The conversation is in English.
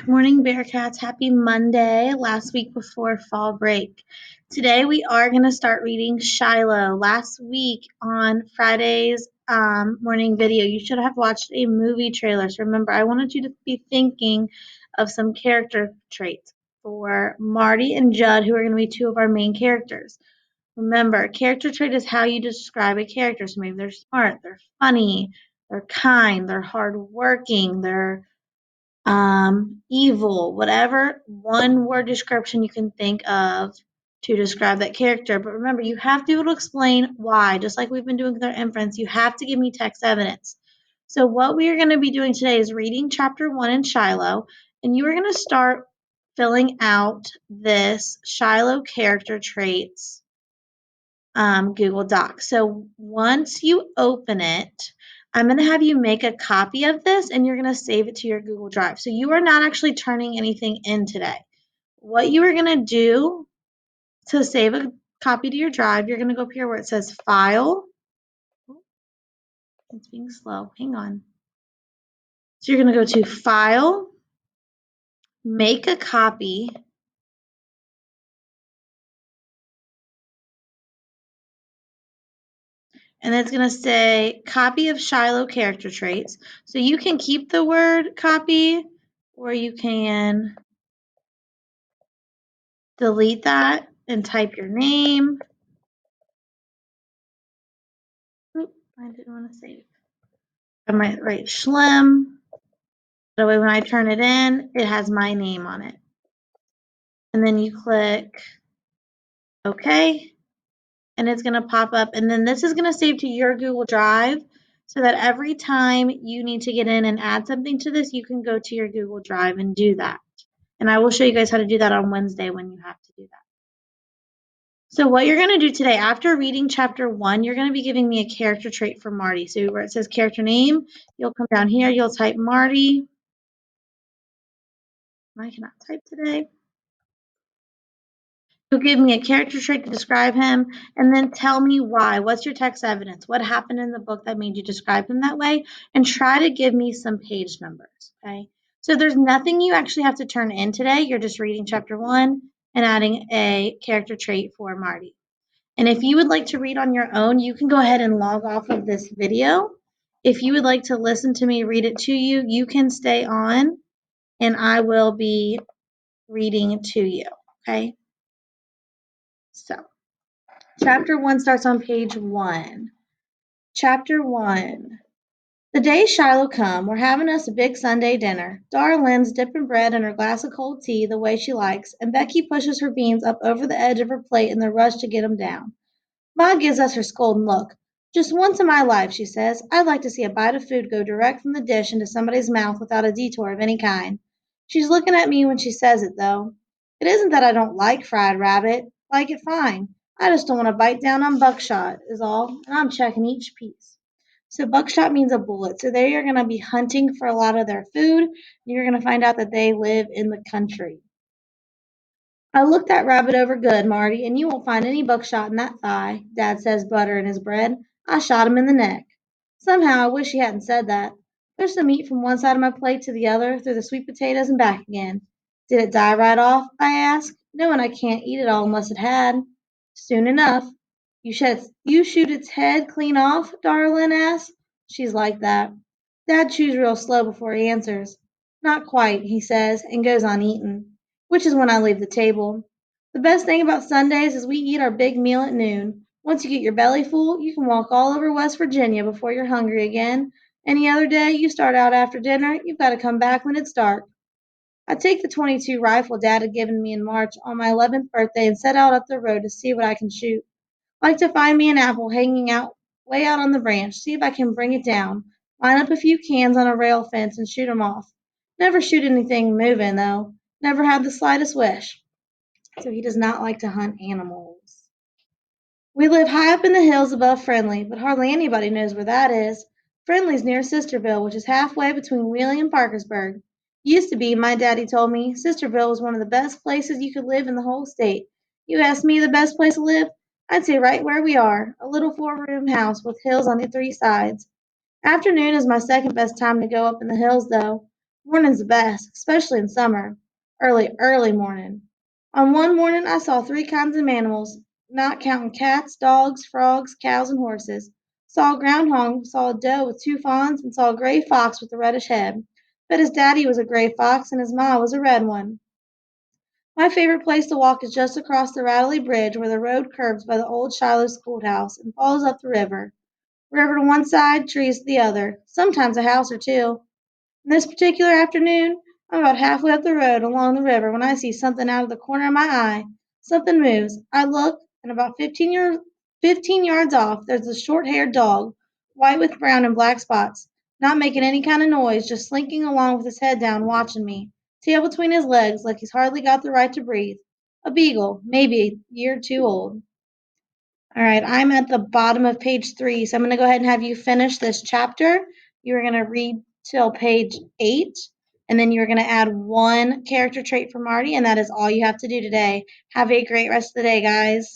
Good morning, Bearcats. Happy Monday, last week before fall break. Today we are going to start reading Shiloh. Last week on Friday's morning video, you should have watched a movie trailer. So remember, I wanted you to be thinking of some character traits for Marty and Judd, who are going to be two of our main characters. Remember, a character trait is how you describe a character. So maybe they're smart, they're funny, they're kind, they're hardworking, they're evil, whatever one word description you can think of to describe that character. But remember, you have to be able to explain why, just like we've been doing with our inference. You have to give me text evidence. So, what we are going to be doing today is reading chapter 1 in Shiloh, and you are going to start filling out this Shiloh character traits Google Doc. So once you open it, I'm going to have you make a copy of this and you're going to save it to your Google Drive. So you are not actually turning anything in today. What you are going to do to save a copy to your drive, you're going to go up here where it says File. It's being slow. Hang on. So you're going to go to File, Make a Copy, and it's going to say Copy of Shiloh Character Traits. So you can keep the word copy or you can delete that and type your name. Oop, I didn't want to save. I might write Schlim. That way when I turn it in, it has my name on it. And then you click OK, and it's going to pop up. And then this is going to save to your Google Drive so that every time you need to get in and add something to this, you can go to your Google Drive and do that. And I will show you guys how to do that on Wednesday when you have to do that. So what you're going to do today, after reading chapter 1, you're going to be giving me a character trait for Marty. So where it says character name, you'll come down here, you'll type Marty. I cannot type today. You'll give me a character trait to describe him, and then tell me why. What's your text evidence? What happened in the book that made you describe him that way? And try to give me some page numbers, okay? So there's nothing you actually have to turn in today. You're just reading chapter 1 and adding a character trait for Marty. And if you would like to read on your own, you can go ahead and log off of this video. If you would like to listen to me read it to you, you can stay on and I will be reading to you, okay? So, chapter 1 starts on page 1. Chapter 1. The day Shiloh come, we're having us a big Sunday dinner. Darlene's dipping bread in her glass of cold tea the way she likes, and Becky pushes her beans up over the edge of her plate in the rush to get 'em down. Ma gives us her scolding look. Just once in my life, she says, I'd like to see a bite of food go direct from the dish into somebody's mouth without a detour of any kind. She's looking at me when she says it, though. It isn't that I don't like fried rabbit. Like it fine. I just don't want to bite down on buckshot, is all, and I'm checking each piece. So buckshot means a bullet. So they are going to be hunting for a lot of their food. And you're going to find out that they live in the country. I looked that rabbit over good, Marty, and you won't find any buckshot in that thigh, Dad says, buttering his bread. I shot him in the neck. Somehow I wish he hadn't said that. Pushed the meat from one side of my plate to the other, through the sweet potatoes and back again. Did it die right off? I asked, knowing I can't eat it all unless it had. Soon enough. You shoot its head clean off? Darlene asked. She's like that. Dad chews real slow before he answers. Not quite, he says, and goes on eating, which is when I leave the table. The best thing about Sundays is we eat our big meal at noon. Once you get your belly full, you can walk all over West Virginia before you're hungry again. Any other day, you start out after dinner, you've got to come back when it's dark. I take the .22 rifle Dad had given me in March on my 11th birthday and set out up the road to see what I can shoot. Like to find me an apple hanging out way out on the branch, see if I can bring it down, line up a few cans on a rail fence and shoot 'em off. Never shoot anything moving, though. Never had the slightest wish. So he does not like to hunt animals. We live high up in the hills above Friendly, but hardly anybody knows where that is. Friendly's near Sisterville, which is halfway between Wheeling and Parkersburg. Used to be, my daddy told me, Sisterville was one of the best places you could live in the whole state. You ask me the best place to live? I'd say right where we are, a little 4-room house with hills on the 3 sides. Afternoon is my second best time to go up in the hills, though. Morning's the best, especially in summer. Early morning. On one morning, I saw three kinds of animals, not counting cats, dogs, frogs, cows, and horses. Saw a groundhog, saw a doe with two fawns, and saw a gray fox with a reddish head. But his daddy was a gray fox and his ma was a red one. My favorite place to walk is just across the Rattly Bridge where the road curves by the old Shiloh schoolhouse and follows up the river. River to one side, trees to the other, sometimes a house or two. And this particular afternoon, I'm about halfway up the road along the river when I see something out of the corner of my eye. Something moves. I look, and about 15 yards off, there's a short haired dog, white with brown and black spots, not making any kind of noise, just slinking along with his head down, watching me, tail between his legs, like he's hardly got the right to breathe. A beagle, maybe a year or two old. All right, I'm at the bottom of page 3, so I'm going to go ahead and have you finish this chapter. You're going to read till page 8, and then you're going to add one character trait for Marty, and that is all you have to do today. Have a great rest of the day, guys.